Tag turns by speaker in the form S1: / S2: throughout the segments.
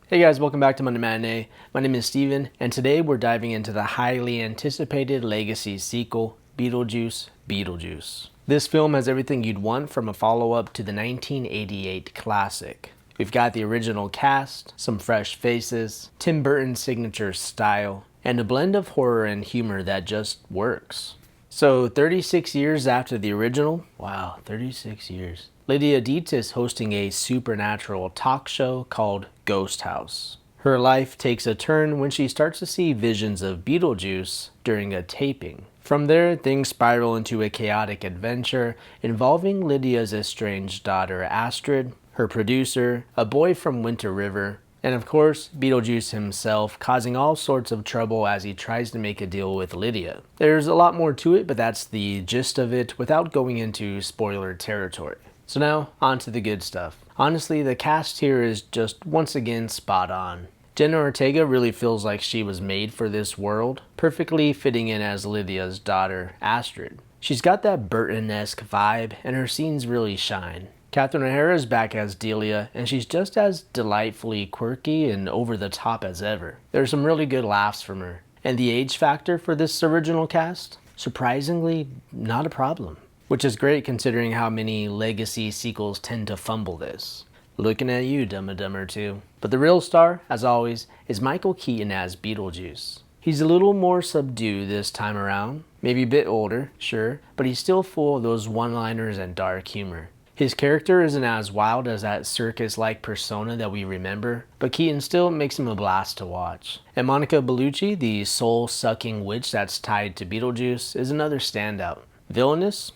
S1: Hey guys, welcome back to Monday Matinee. My name is Steven, and today we're diving into the highly anticipated legacy sequel, Beetlejuice Beetlejuice. This film has everything you'd want from a follow-up to the 1988 classic. We've got the original cast, some fresh faces, Tim Burton's signature style, and a blend of horror and humor that just works. So 36 years after the original, wow, 36 years. Lydia Deetz is hosting a supernatural talk show called Ghost House. Her life takes a turn when she starts to see visions of Beetlejuice during a taping. From there, things spiral into a chaotic adventure involving Lydia's estranged daughter Astrid, her producer, a boy from Winter River, and of course, Beetlejuice himself, causing all sorts of trouble as he tries to make a deal with Lydia. There's a lot more to it, but that's the gist of it without going into spoiler territory. So now, on to the good stuff. Honestly, the cast here is just once again spot on. Jenna Ortega really feels like she was made for this world, perfectly fitting in as Lydia's daughter, Astrid. She's got that Burton-esque vibe, and her scenes really shine. Catherine O'Hara is back as Delia, and she's just as delightfully quirky and over the top as ever. There's some really good laughs from her. And the age factor for this original cast? Surprisingly, not a problem. Which is great considering how many legacy sequels tend to fumble this. Looking at you, Dumb and Dumber 2. But the real star, as always, is Michael Keaton as Beetlejuice. He's a little more subdued this time around, maybe a bit older, sure, but he's still full of those one-liners and dark humor. His character isn't as wild as that circus-like persona that we remember, but Keaton still makes him a blast to watch. And Monica Bellucci, the soul-sucking witch that's tied to Beetlejuice, is another standout. Villainous?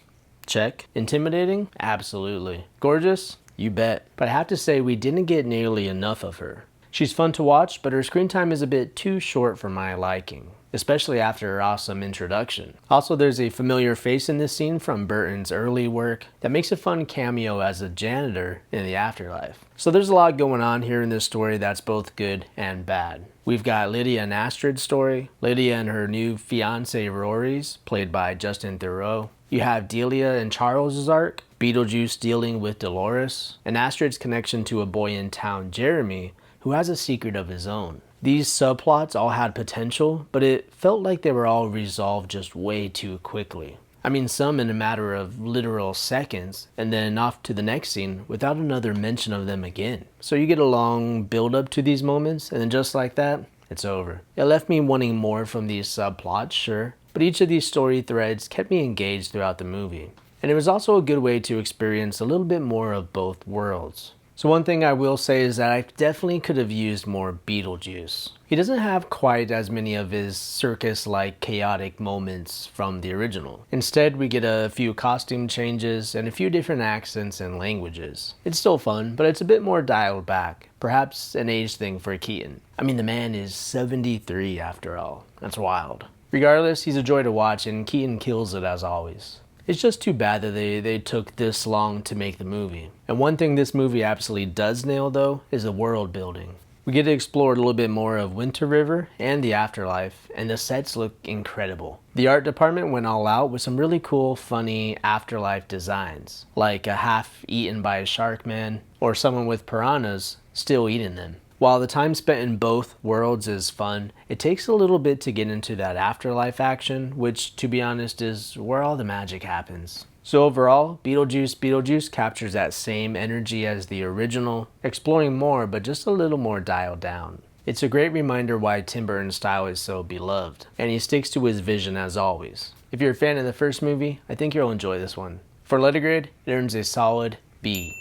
S1: Check. Intimidating? Absolutely. Gorgeous? You bet. But I have to say we didn't get nearly enough of her. She's fun to watch, but her screen time is a bit too short for my liking, especially after her awesome introduction. Also, there's a familiar face in this scene from Burton's early work that makes a fun cameo as a janitor in the Afterlife. So there's a lot going on here in this story that's both good and bad. We've got Lydia and Astrid's story, Lydia and her new fiance Rory's, played by Justin Theroux. You have Delia and Charles's arc, Beetlejuice dealing with Dolores, and Astrid's connection to a boy in town, Jeremy, who has a secret of his own. These subplots all had potential, but it felt like they were all resolved just way too quickly. I mean, some in a matter of literal seconds, and then off to the next scene without another mention of them again. So you get a long build up to these moments, and then just like that, it's over. It left me wanting more from these subplots, sure, but each of these story threads kept me engaged throughout the movie. And it was also a good way to experience a little bit more of both worlds. So one thing I will say is that I definitely could have used more Beetlejuice. He doesn't have quite as many of his circus-like chaotic moments from the original. Instead, we get a few costume changes and a few different accents and languages. It's still fun, but it's a bit more dialed back. Perhaps an age thing for Keaton. I mean, the man is 73 after all. That's wild. Regardless, he's a joy to watch, and Keaton kills it as always. It's just too bad that they took this long to make the movie. And one thing this movie absolutely does nail, though, is the world building. We get to explore a little bit more of Winter River and the Afterlife, and the sets look incredible. The art department went all out with some really cool, funny Afterlife designs, like a half eaten by a shark man, or someone with piranhas still eating them. While the time spent in both worlds is fun, it takes a little bit to get into that afterlife action, which, to be honest, is where all the magic happens. So overall, Beetlejuice captures that same energy as the original, exploring more but just a little more dialed down. It's a great reminder why Tim Burton's style is so beloved, and he sticks to his vision as always. If you're a fan of the first movie, I think you'll enjoy this one. For letter grade, it earns a solid B.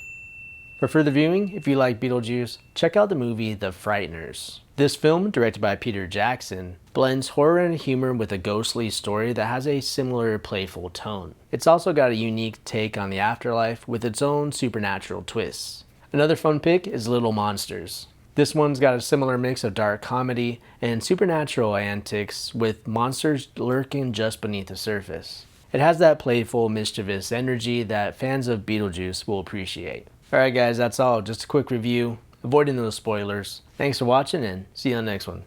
S1: For further viewing, if you like Beetlejuice, check out the movie The Frighteners. This film, directed by Peter Jackson, blends horror and humor with a ghostly story that has a similar playful tone. It's also got a unique take on the afterlife with its own supernatural twists. Another fun pick is Little Monsters. This one's got a similar mix of dark comedy and supernatural antics with monsters lurking just beneath the surface. It has that playful, mischievous energy that fans of Beetlejuice will appreciate. Alright guys, that's all. Just a quick review, avoiding those spoilers. Thanks for watching and see you on the next one.